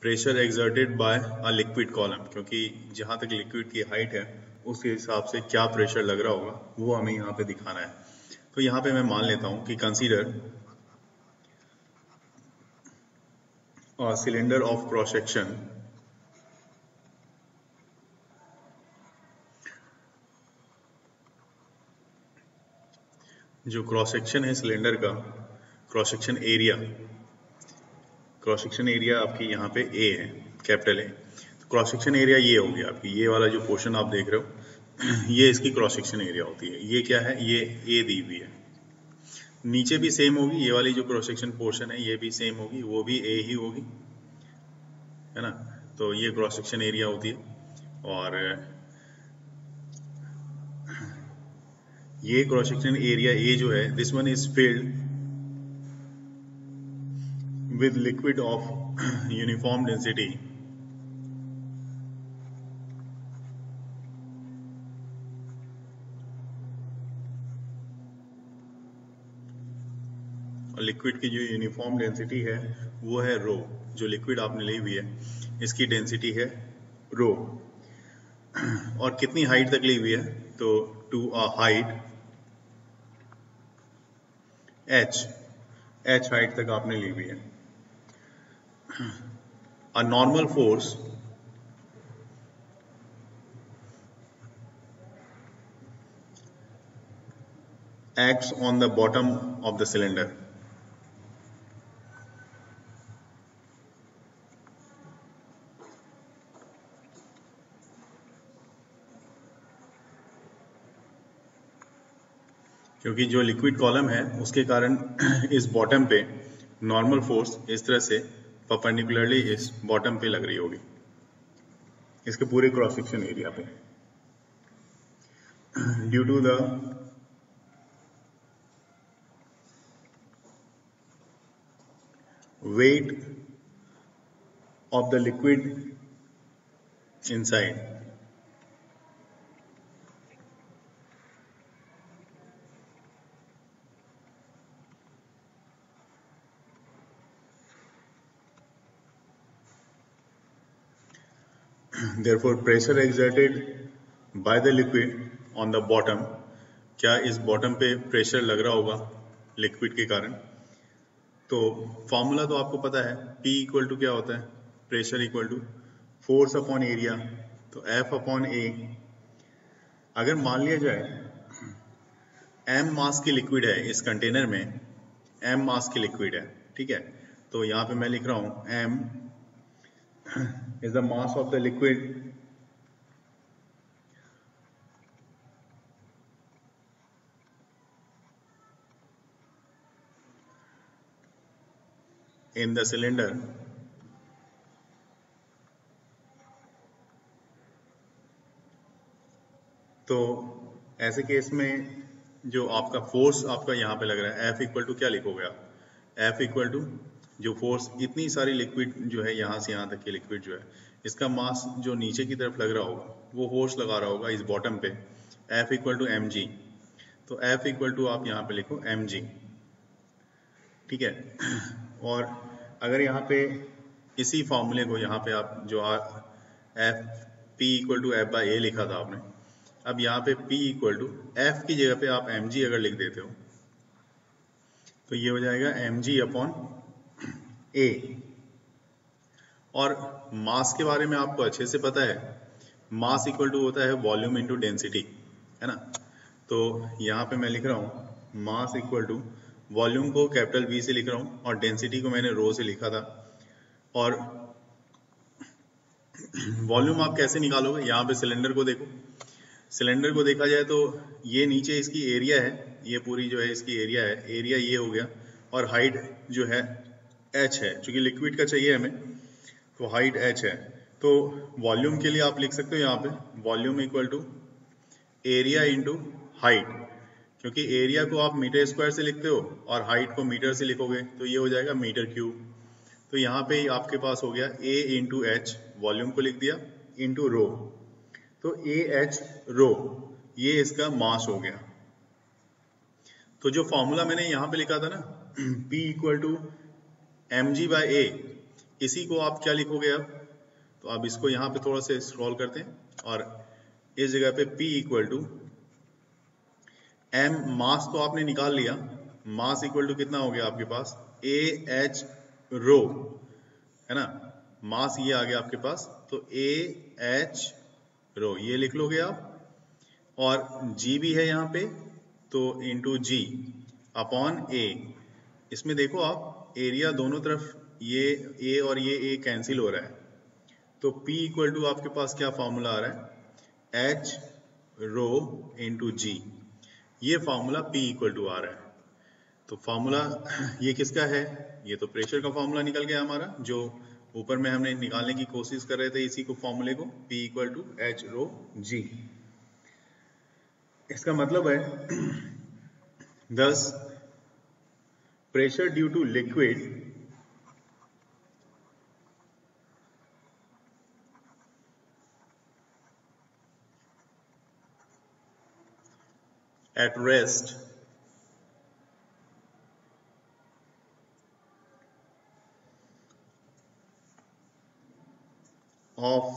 Pressure exerted by a liquid column, क्योंकि जहाँ तक लिक्विड की हाइट है उसके हिसाब से क्या प्रेशर लग रहा होगा वो हमें यहाँ पे दिखाना है। तो यहाँ पे मैं मान लेता हूँ कि consider a cylinder of cross section जो क्रॉस सेक्शन है सिलेंडर का, क्रॉस सेक्शन एरिया आपकी यहाँ पे ए है, capital A. Cross section area ये हो गया आपकी, ये वाला जो पोर्शन आप देख रहे हो ये इसकी क्रॉस सेक्शन एरिया होती है। ये क्या है, ये ए दी हुई है। नीचे भी सेम होगी, ये वाली जो क्रॉस सेक्शन पोर्शन है ये भी सेम होगी, वो भी ए ही होगी, है ना। तो ये क्रॉस सेक्शन एरिया होती है। और ये क्रॉस सेक्शन एरिया ए जो है, this one is filled with liquid of uniform density और लिक्विड की जो यूनिफॉर्म डेंसिटी है वो है रो। जो लिक्विड आपने ली हुई है इसकी डेंसिटी है रो। और कितनी हाइट तक ली हुई है, तो to a height h height तक आपने ली हुई है। A normal force acts on the bottom of the cylinder। क्योंकि जो लिक्विड कॉलम है उसके कारण इस बॉटम पे नॉर्मल फोर्स इस तरह से परपेंडिकुलरली इस बॉटम पे लग रही होगी, इसके पूरे क्रॉस सेक्शन एरिया पे, due to the weight of the liquid inside। Therefore pressure exerted by the liquid on the bottom, क्या इस बॉटम पे प्रेशर लग रहा होगा लिक्विड के कारण। तो फॉर्मूला तो आपको पता है, P इक्वल टू क्या होता है, pressure equal to force upon area, तो F अपॉन A। अगर मान लिया जाए m मास की लिक्विड है इस कंटेनर में, m मास की लिक्विड है, ठीक है, तो यहाँ पे मैं लिख रहा हूं m is the mass of the liquid in the cylinder तो ऐसे केस में जो आपका फोर्स आपका यहाँ पे लग रहा है F इक्वल टू क्या लिखोगे आप, F इक्वल टू जो फोर्स इतनी सारी लिक्विड जो है यहाँ से यहाँ तक की लिक्विड जो है इसका मास जो नीचे की तरफ लग रहा होगा वो फोर्स लगा रहा होगा इस बॉटम पे, F equal to m g. तो F इक्वल टू आप यहाँ पे लिखो एम जी, ठीक है। और अगर यहाँ पे इसी फॉर्मूले को यहाँ पे आप जो F P equal to F by A लिखा था आपने, अब यहाँ पे P इक्वल टू एफ की जगह पे आप mg अगर लिख देते हो तो ये हो जाएगा mg अपॉन a। और मास के बारे में आपको अच्छे से पता है, मास इक्वल टू होता है वॉल्यूम इनटू डेंसिटी, है ना। तो यहाँ पे मैं लिख रहा हूँ मास इक्वल टू वॉल्यूम को कैपिटल V से लिख रहा हूँ और डेंसिटी को मैंने रो से लिखा था। और वॉल्यूम आप कैसे निकालोगे, यहाँ पे सिलेंडर को देखो, सिलेंडर को देखा जाए तो ये नीचे इसकी एरिया है, ये पूरी जो है इसकी एरिया है, एरिया ये हो गया, और हाइट जो है h है, क्योंकि लिक्विड का चाहिए हमें तो हाइट h है। तो वॉल्यूम के लिए आप लिख सकते हो यहाँ पे volume equal to area into height, क्योंकि एरिया को आप मीटर स्क्वायर से लिखते हो और हाइट को मीटर से लिखोगे तो ये हो जाएगा मीटर क्यूब। तो यहाँ पे आपके पास हो गया A इंटू एच, वॉल्यूम को लिख दिया, इंटू रो, तो AH रो, ये इसका मास हो गया। तो जो फॉर्मूला मैंने यहाँ पे लिखा था ना P equal to mg by A, इसी को आप क्या लिखोगे अब, तो अब इसको यहाँ पे थोड़ा सा स्क्रॉल करते हैं और इस जगह पे P इक्वल टू M, मास तो आपने निकाल लिया, मास इक्वल टू कितना हो गया आपके पास AH रो, है ना, मास ये आ गया आपके पास, तो AH रो ये लिख लोगे आप, और G भी है यहाँ पे, तो इंटू G अपॉन A। इसमें देखो आप एरिया दोनों तरफ ये A और ये A कैंसिल हो रहा है, तो P इक्वल टू आपके पास क्या फॉर्मूला आ रहा है, H रो इंटू G, ये फॉर्मूला P इक्वल टू आ रहा है। तो फॉर्मूला ये किसका है, ये तो प्रेशर का फॉर्मूला निकल गया हमारा, जो ऊपर में हमने निकालने की कोशिश कर रहे थे इसी को फॉर्मूले को, P equal to H rho G। इसका मतलब है thus pressure due to liquid at rest of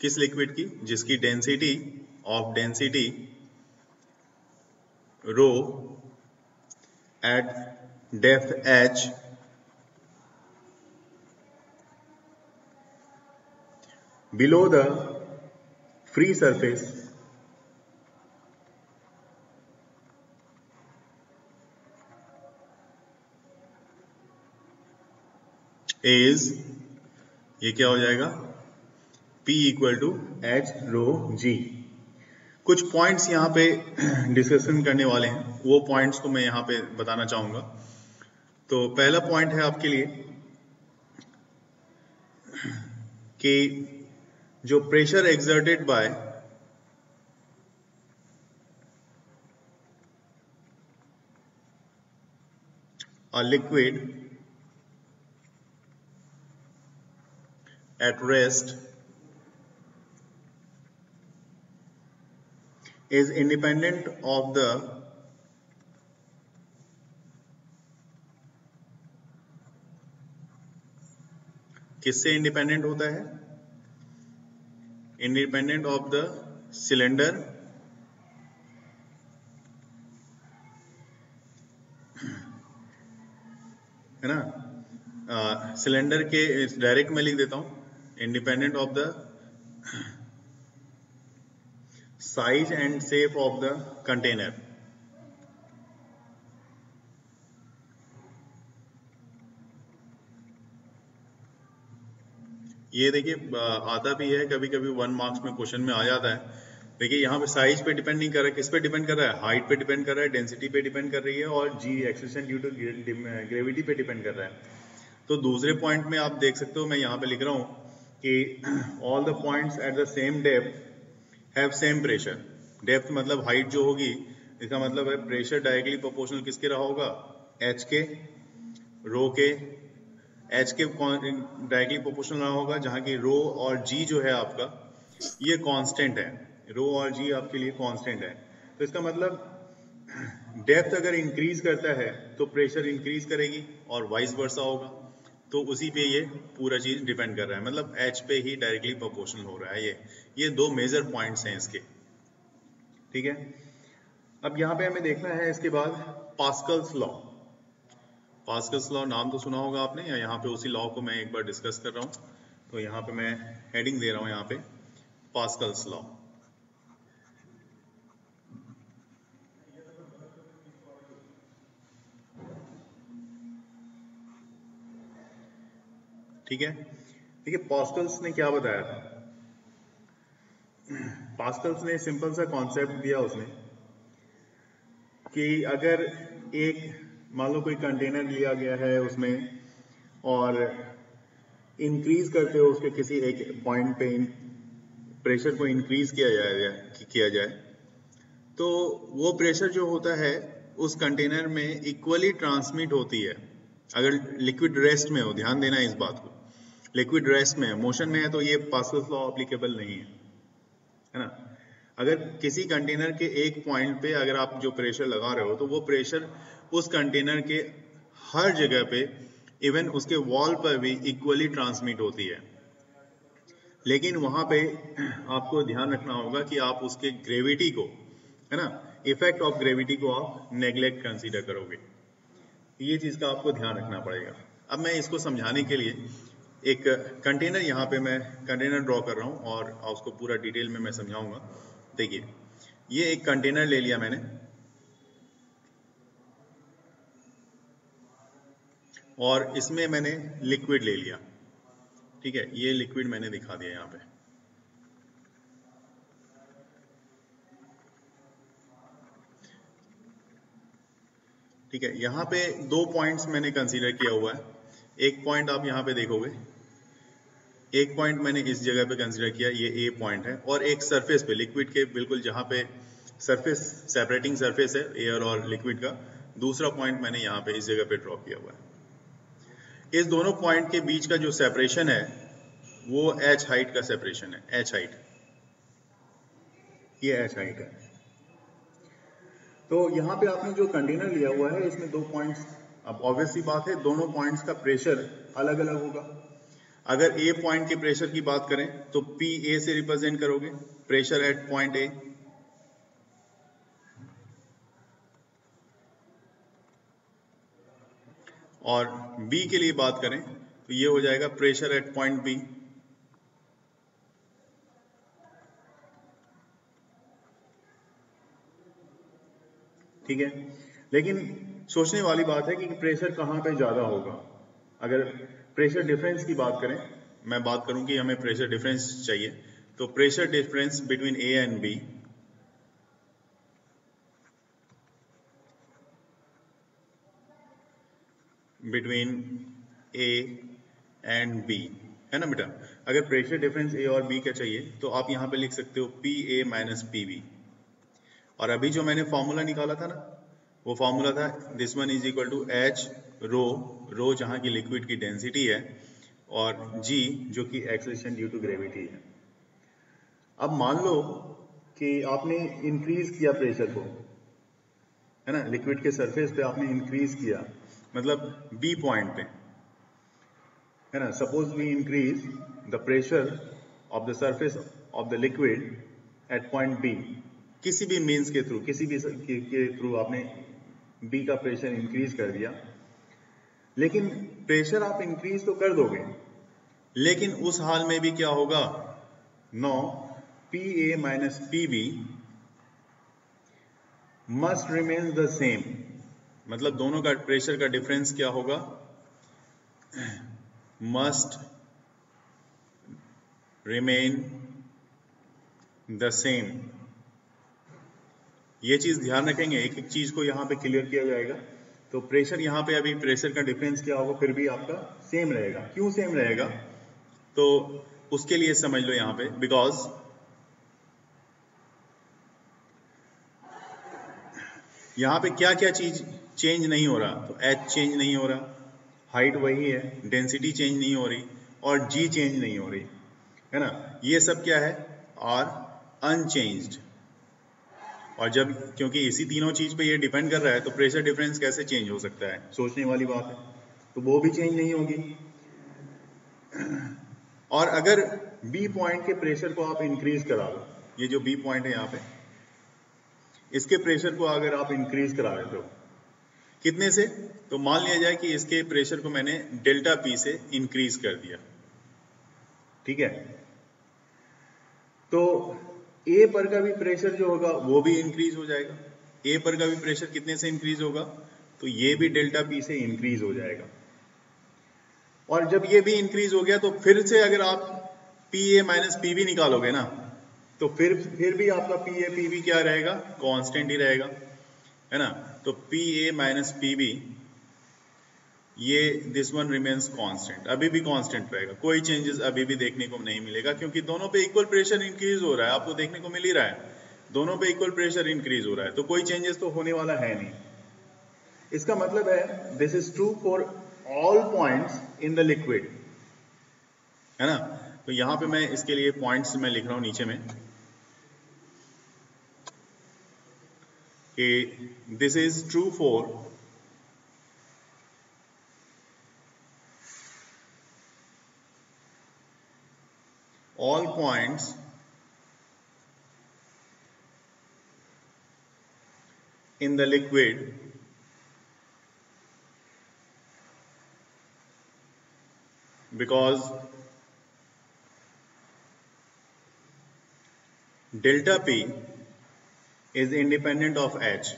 किस लिक्विड की, जिसकी density of density rho eight depth h below the free surface is, ये क्या हो जाएगा, P equal to H rho G। कुछ पॉइंट्स यहाँ पे डिस्कशन करने वाले हैं, वो पॉइंट्स को मैं यहाँ पे बताना चाहूंगा। तो पहला पॉइंट है आपके लिए कि जो pressure exerted by a liquid at rest is independent of the किससे इंडिपेंडेंट होता है, इंडिपेंडेंट ऑफ द सिलेंडर है ना, सिलेंडर के डायरेक्ट में लिख देता हूं, independent of the size and shape of the container. ये देखिए आता भी है कभी कभी 1 मार्क्स में क्वेश्चन में आ जाता है। देखिए यहाँ पे साइज पे डिपेंड नहीं कर रहा है, किस पे डिपेंड कर रहा है, हाइट पे डिपेंड कर रहा है, डेंसिटी पे डिपेंड कर रही है, और जी एक्सेलरेशन ड्यू टू ग्रेविटी पे डिपेंड कर रहा है। तो दूसरे पॉइंट में आप देख सकते हो, मैं यहाँ पे लिख रहा हूँ कि all the points at the same depth have same pressure. Depth मतलब हाइट जो होगी, इसका मतलब है प्रेशर डायरेक्टली प्रोपोर्शनल किसके रहा होगा, एच के, रो के, एच के डायरेक्टली प्रोपोर्शनल रहा होगा, जहां की रो और जी जो है आपका ये कांस्टेंट है, रो और जी आपके लिए कांस्टेंट है। तो इसका मतलब डेप्थ अगर इंक्रीज करता है तो प्रेशर इंक्रीज करेगी और वाइस वर्सा होगा, तो उसी पे ये पूरा चीज डिपेंड कर रहा है, मतलब एच पे ही डायरेक्टली प्रोपोर्शनल हो रहा है। ये दो मेजर पॉइंट्स हैं इसके, ठीक है। अब यहाँ पे हमें देखना है इसके बाद पास्कल्स लॉ। पास्कल्स लॉ नाम तो सुना होगा आपने, या यहाँ पे उसी लॉ को मैं एक बार डिस्कस कर रहा हूँ। तो यहाँ पे मैं हेडिंग दे रहा हूँ यहाँ पे पास्कल्स लॉ। ठीक है, देखिए पास्कल्स ने क्या बताया था। पास्कल्स ने सिंपल सा कॉन्सेप्ट दिया उसने कि अगर एक मान लो कोई कंटेनर लिया गया है उसमें, और इंक्रीज करते हो उसके किसी एक पॉइंट पे प्रेशर को इंक्रीज किया जाए तो वो प्रेशर जो होता है उस कंटेनर में इक्वली ट्रांसमिट होती है। अगर लिक्विड रेस्ट में हो, ध्यान देना इस बात को, लिक्विड रेस्ट में है, मोशन में है तो ये पास्कल्स लॉ एप्लीकेबल नहीं है, है ना। अगर किसी कंटेनर के एक पॉइंट पे अगर आप जो प्रेशर लगा रहे हो तो वो प्रेशर उस कंटेनर के हर जगह पे इवन उसके वॉल पर भी इक्वली ट्रांसमिट होती है। लेकिन वहां पे आपको ध्यान रखना होगा कि आप उसके ग्रेविटी को, है ना, इफेक्ट ऑफ ग्रेविटी को आप नेग्लेक्ट कंसीडर करोगे। ये चीज का आपको ध्यान रखना पड़ेगा। अब मैं इसको समझाने के लिए एक कंटेनर यहाँ पे मैं कंटेनर ड्रॉ कर रहा हूँ और उसको पूरा डिटेल में मैं समझाऊंगा। देखिए, ये एक कंटेनर ले लिया मैंने और इसमें मैंने लिक्विड ले लिया। ठीक है, ये लिक्विड मैंने दिखा दिया यहाँ पे। ठीक है, यहाँ पे दो पॉइंट्स मैंने कंसीडर किया हुआ है। एक पॉइंट आप यहाँ पे देखोगे, एक पॉइंट मैंने इस जगह पे कंसीडर किया, ये ए पॉइंट है, और एक सरफेस पे लिक्विड के बिल्कुल जहाँ पे सरफेस सेपरेटिंग सरफेस है एयर और लिक्विड का, दूसरा पॉइंट मैंने यहाँ पे इस जगह पे ड्रॉ किया हुआ है। इस दोनों पॉइंट के बीच का जो सेपरेशन है वो h हाइट का सेपरेशन है, h हाइट, ये h हाइट है। तो यहाँ पे आपने जो कंटेनर लिया हुआ है इसमें दो पॉइंट्स, अब ऑब्वियस सी बात है दोनों पॉइंट्स का प्रेशर अलग अलग होगा। अगर ए पॉइंट के प्रेशर की बात करें तो पी ए से रिप्रेजेंट करोगे, प्रेशर एट पॉइंट ए, और बी के लिए बात करें तो ये हो जाएगा प्रेशर एट पॉइंट बी। ठीक है, लेकिन सोचने वाली बात है कि प्रेशर कहां पे ज्यादा होगा। अगर प्रेशर डिफरेंस की बात करें, मैं बात करूं कि हमें प्रेशर डिफरेंस चाहिए, तो pressure difference between A and B, between A and B, है ना बेटा। अगर प्रेशर डिफरेंस ए और बी का चाहिए तो आप यहां पे लिख सकते हो P A minus P B. और अभी जो मैंने फॉर्मूला निकाला था ना, वो फॉर्मूला था this one is equal to H rho, rho जहां की लिक्विड की डेंसिटी है, और जी जो कि एक्सेलरेशन ड्यू टू ग्रेविटी है। अब मान लो कि आपने इंक्रीज किया प्रेशर को, है ना, लिक्विड के सरफेस पे आपने इंक्रीज किया, मतलब बी पॉइंट पे, है ना। Suppose we increase the pressure of the surface of the liquid at point B, किसी भी मीन्स के थ्रू, किसी भी के थ्रू आपने बी का प्रेशर इंक्रीज कर दिया। लेकिन प्रेशर आप इंक्रीज तो कर दोगे, लेकिन उस हाल में भी क्या होगा, no P A minus P B must remain the same. मतलब दोनों का प्रेशर का डिफरेंस क्या होगा, मस्ट रिमेन द सेम। ये चीज ध्यान रखेंगे, एक एक चीज को यहां पे क्लियर किया जाएगा। तो प्रेशर यहां पे अभी प्रेशर का डिफरेंस क्या होगा, फिर भी आपका सेम रहेगा। क्यों सेम रहेगा, तो उसके लिए समझ लो यहां पे, बिकॉज यहां पे क्या क्या चीज चेंज नहीं हो रहा, तो एच चेंज नहीं हो रहा, हाइट वही है, डेंसिटी चेंज नहीं हो रही, और जी चेंज नहीं हो रही, है ना। ये सब क्या है, आर अनचेंज्ड। और जब, क्योंकि इसी तीनों चीज पे ये डिपेंड कर रहा है, तो प्रेशर डिफरेंस कैसे चेंज हो सकता है, सोचने वाली बात है। तो वो भी चेंज नहीं होगी। और अगर बी पॉइंट के प्रेशर को आप इंक्रीज करा दो, ये जो बी पॉइंट है यहाँ पे, इसके प्रेशर को अगर आप इंक्रीज करा देते हो, कितने से, तो मान लिया जाए कि इसके प्रेशर को मैंने डेल्टा पी से इंक्रीज कर दिया। ठीक है, तो ए पर का भी प्रेशर जो होगा वो भी इंक्रीज हो जाएगा। ए पर का भी प्रेशर कितने से इंक्रीज होगा, तो ये भी डेल्टा पी से इंक्रीज हो जाएगा। और जब ये भी इंक्रीज हो गया तो फिर से अगर आप P A minus P B निकालोगे ना, तो फिर भी आपका पी ए पी बी क्या रहेगा, कांस्टेंट ही रहेगा, है ना। तो P A minus P B, ये दिस वन रिमेन्स कांस्टेंट, अभी भी कांस्टेंट रहेगा, कोई चेंजेस अभी भी देखने को नहीं मिलेगा, क्योंकि दोनों पे इक्वल प्रेशर इंक्रीज हो रहा है, आपको देखने को मिल ही रहा है, दोनों पे इक्वल प्रेशर इंक्रीज हो रहा है, तो कोई चेंजेस तो होने वाला है नहीं। इसका मतलब है this is true for all points in the liquid, है ना। तो यहां पे मैं इसके लिए पॉइंट्स मैं लिख रहा हूं नीचे में कि this is true for all points in the liquid because delta P is independent of H.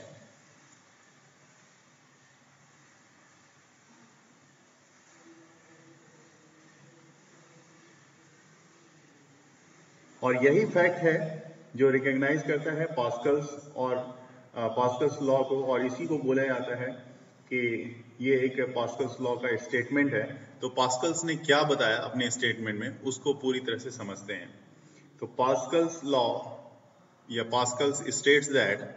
और यही फैक्ट है जो रिकॉग्नाइज करता है पास्कल्स और पास्कल्स लॉ को, और इसी को बोला जाता है कि ये एक पास्कल्स लॉ का स्टेटमेंट है। तो पास्कल्स ने क्या बताया अपने स्टेटमेंट में, उसको पूरी तरह से समझते हैं। तो पास्कल्स लॉ या Pascal's states that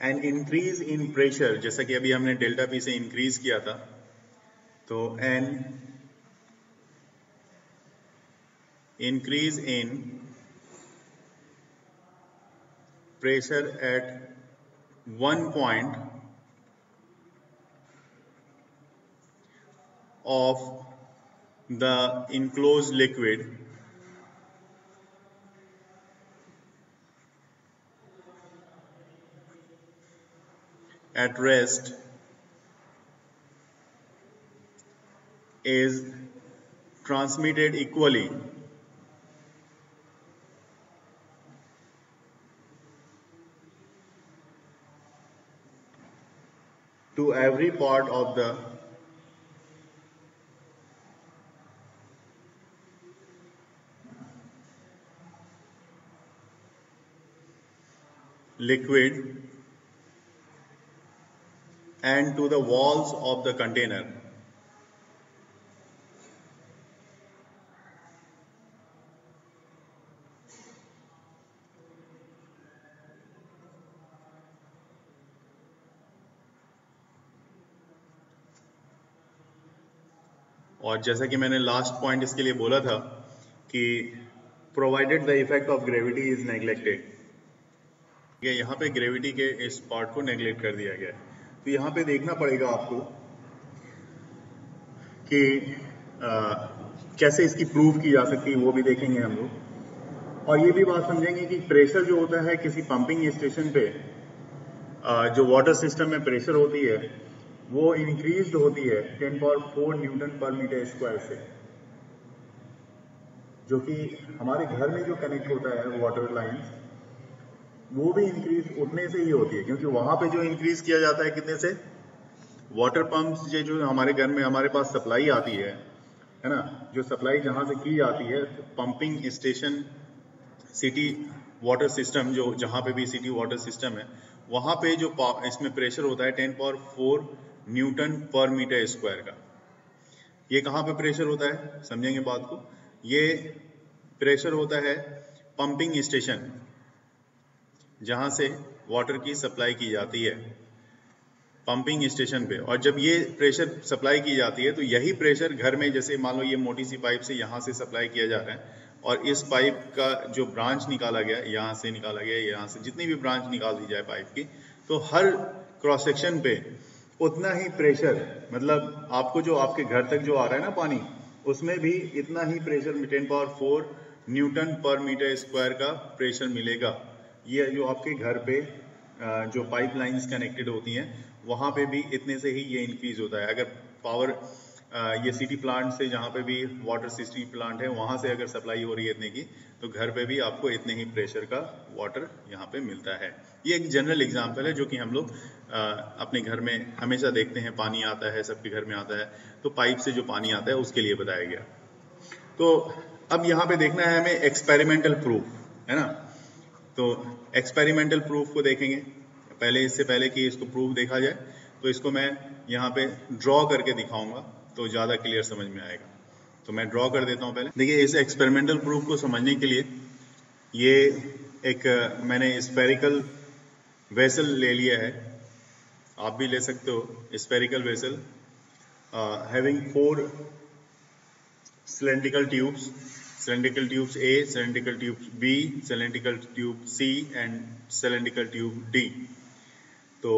an increase in pressure, जैसा कि अभी हमने डेल्टा पी से इंक्रीज किया था, तो N increase in pressure at one point of the enclosed liquid at rest is transmitted equally to every part of the liquid and to the walls of the container. और जैसा कि मैंने last point इसके लिए बोला था कि provided the effect of gravity is neglected, ये यहाँ पे ग्रेविटी के इस पार्ट को नेग्लेक्ट कर दिया गया है। तो यहाँ पे देखना पड़ेगा आपको कि कैसे इसकी प्रूव की जा सकती है, वो भी देखेंगे हम लोग। और ये भी बात समझेंगे कि प्रेशर जो होता है किसी पंपिंग स्टेशन पे, जो वाटर सिस्टम में प्रेशर होती है वो इंक्रीज होती है 10⁴ न्यूटन पर मीटर स्क्वायर से, जो कि हमारे घर में जो कनेक्ट होता है वाटर लाइंस, वो भी इंक्रीज उतने से ही होती है, क्योंकि वहां पे जो इंक्रीज किया जाता है कितने से, वाटर पंप्स जो हमारे घर में हमारे पास सप्लाई आती है ना, जो सप्लाई जहां से की जाती है, pumping station city water system, जो जहां पे भी सिटी वाटर सिस्टम है, वहां पे जो इसमें प्रेशर होता है 10⁴ न्यूटन पर मीटर स्क्वायर का। ये कहां पे प्रेशर होता है, समझेंगे बात को। ये प्रेशर होता है पंपिंग स्टेशन, जहां से वाटर की सप्लाई की जाती है पंपिंग स्टेशन पे। और जब ये प्रेशर सप्लाई की जाती है तो यही प्रेशर घर में, जैसे मान लो ये मोटी सी पाइप से यहाँ से सप्लाई किया जा रहा है, और इस पाइप का जो ब्रांच निकाला गया, यहाँ से निकाला गया, यहाँ से जितनी भी ब्रांच निकाल दी जाए पाइप की, तो हर क्रॉस सेक्शन पे उतना ही प्रेशर, मतलब आपको जो आपके घर तक जो आ रहा है ना पानी, उसमें भी इतना ही प्रेशर 10⁴ न्यूटन पर मीटर स्क्वायर का प्रेशर मिलेगा। ये जो आपके घर पे जो पाइप लाइन्स कनेक्टेड होती हैं, वहाँ पे भी इतने से ही ये इंक्रीज होता है। अगर पावर ये सिटी प्लांट से, जहाँ पे भी वाटर सिटी प्लांट है, वहाँ से अगर सप्लाई हो रही है इतने की, तो घर पे भी आपको इतने ही प्रेशर का वाटर यहाँ पे मिलता है। ये एक जनरल एग्जांपल है जो कि हम लोग अपने घर में हमेशा देखते हैं, पानी आता है, सबके घर में आता है, तो पाइप से जो पानी आता है उसके लिए बताया गया। तो अब यहाँ पे देखना है हमें एक्सपेरिमेंटल प्रूफ, है ना। तो एक्सपेरिमेंटल प्रूफ को देखेंगे पहले, इससे पहले कि इसको प्रूफ देखा जाए, तो इसको मैं यहाँ पे ड्रॉ करके दिखाऊंगा तो ज़्यादा क्लियर समझ में आएगा। तो मैं ड्रॉ कर देता हूँ पहले। देखिए, इस एक्सपेरिमेंटल प्रूफ को समझने के लिए ये एक मैंने स्फेरिकल वेसल ले लिया है, आप भी ले सकते हो। Spherical vessel having 4 cylindrical tubes A, cylindrical tube B, cylindrical tube C and cylindrical tube D. तो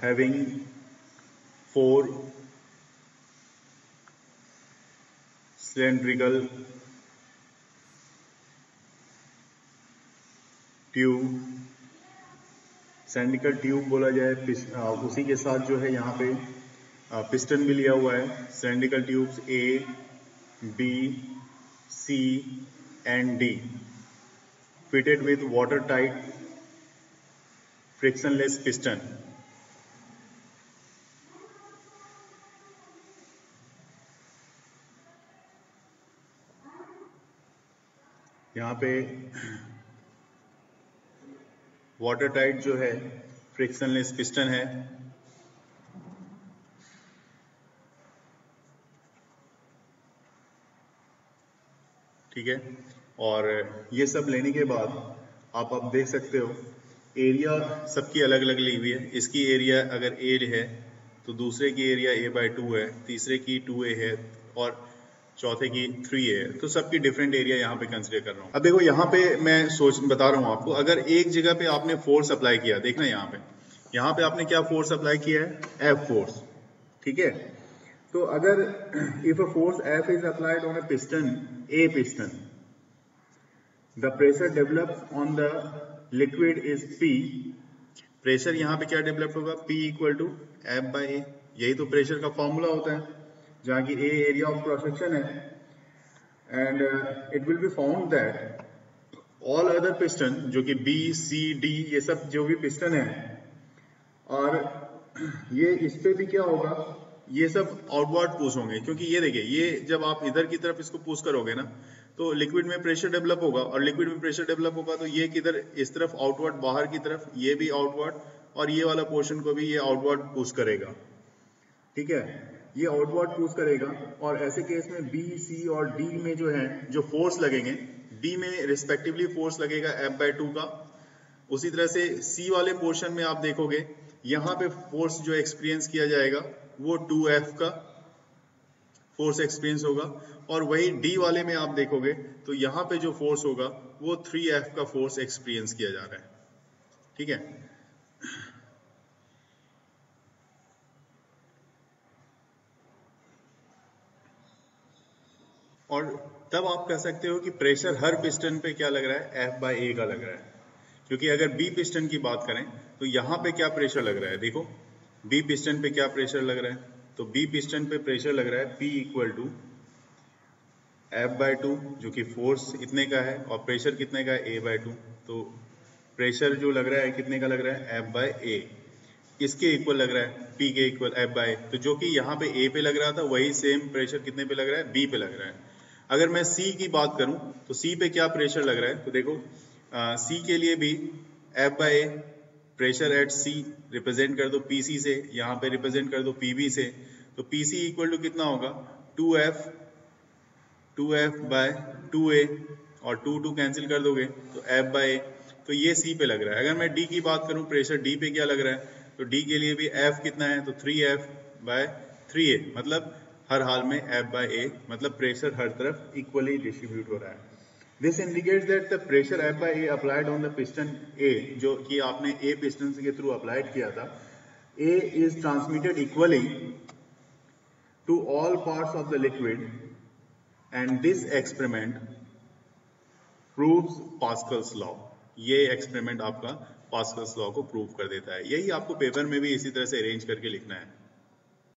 having 4 cylindrical tube, cylindrical tube बोला जाए, उसी के साथ जो है यहाँ पे पिस्टन भी लिया हुआ है। Cylindrical tubes A, B, C and D fitted with watertight frictionless piston. यहाँ पे वाटर टाइट जो है फ्रिक्शनलेस पिस्टन है। ठीक है, और ये सब लेने के बाद आप अब देख सकते हो एरिया सबकी अलग अलग ली हुई है। इसकी एरिया अगर A है तो दूसरे की एरिया A/2 है, तीसरे की 2A है और चौथे की 3A है। तो सबकी डिफरेंट एरिया यहाँ पे कंसिडर कर रहा हूँ। अब देखो यहाँ पे मैं बता रहा हूँ आपको, अगर एक जगह पे आपने फोर्स अप्लाई किया, देखना यहाँ पे आपने क्या फोर्स अप्लाई किया है, F फोर्स। ठीक है, तो अगर if a force F is applied on a piston, A piston, the pressure developed on the liquid is P। Pressure यहाँ पे क्या डेवलप होगा, P इक्वल टू F/A। यही तो प्रेशर का फॉर्मूला होता है, जहाँ की A area of cross section है। And it will be found that all other piston, जो कि B, C, D, ये सब जो भी पिस्टन है, और ये इस पे भी क्या होगा, ये सब आउटवर्ड पुश होंगे। क्योंकि ये देखिए, ये जब आप इधर की तरफ इसको पुश करोगे ना, तो लिक्विड में प्रेशर डेवलप होगा, और लिक्विड में प्रेशर डेवलप होगा तो ये किधर, इस तरफ आउटवर्ड, बाहर की तरफ, ये भी आउटवर्ड, और ये वाला पोर्शन को भी ये आउटवर्ड पुश करेगा। ठीक है, ये आउटवर्ड पुश करेगा, और ऐसे केस में B, C और D में जो है, जो फोर्स लगेंगे, B में रिस्पेक्टिवली फोर्स लगेगा F/2 का। उसी तरह से C वाले पोर्शन में आप देखोगे, यहाँ पे फोर्स जो एक्सपीरियंस किया जाएगा वो 2F का फोर्स एक्सपीरियंस होगा, और वही D वाले में आप देखोगे तो यहाँ पे जो फोर्स होगा वो 3F का फोर्स एक्सपीरियंस किया जा रहा है। ठीक है, और तब आप कह सकते हो कि प्रेशर हर पिस्टन पे क्या लग रहा है, F/A का लग रहा है। क्योंकि अगर B पिस्टन की बात करें तो यहाँ पे क्या प्रेशर लग रहा है, देखो B पिस्टन पे क्या प्रेशर लग रहा है, तो B पिस्टन पे प्रेशर लग रहा है P इक्वल टू F/2, जो कि फोर्स इतने का है, और प्रेशर कितने का है, A/2। तो प्रेशर जो लग रहा है कितने का लग रहा है, F/A। इसके इक्वल लग रहा है, P के इक्वल F/A। तो जो कि यहाँ पे A पे लग रहा था, वही सेम प्रेशर कितने पे लग रहा है, B पे लग रहा है। अगर मैं C की बात करूं तो C पे क्या प्रेशर लग रहा है, तो देखो C के लिए भी F/A, pressure at C represent कर दो PC से, यहाँ पे रिप्रेजेंट कर दो PB से, तो PC इक्वल टू कितना होगा, 2F/2A, और 2 कैंसिल कर दोगे तो F/A। तो ये C पे लग रहा है। अगर मैं D की बात करूं, प्रेशर D पे क्या लग रहा है, तो D के लिए भी F कितना है, तो 3F/3A, मतलब हर हाल में F/A, मतलब प्रेशर हर तरफ इक्वली डिस्ट्रीब्यूट हो रहा है। This indicates that the pressure F/A applied on the piston A, जो कि आपने A पिस्टन के थ्रू अप्लाइड किया था, A is transmitted equally to all parts of the liquid, and this experiment proves Pascal's law। ये experiment आपका Pascal's law को prove कर देता है। यही आपको पेपर में भी इसी तरह से अरेंज करके लिखना है।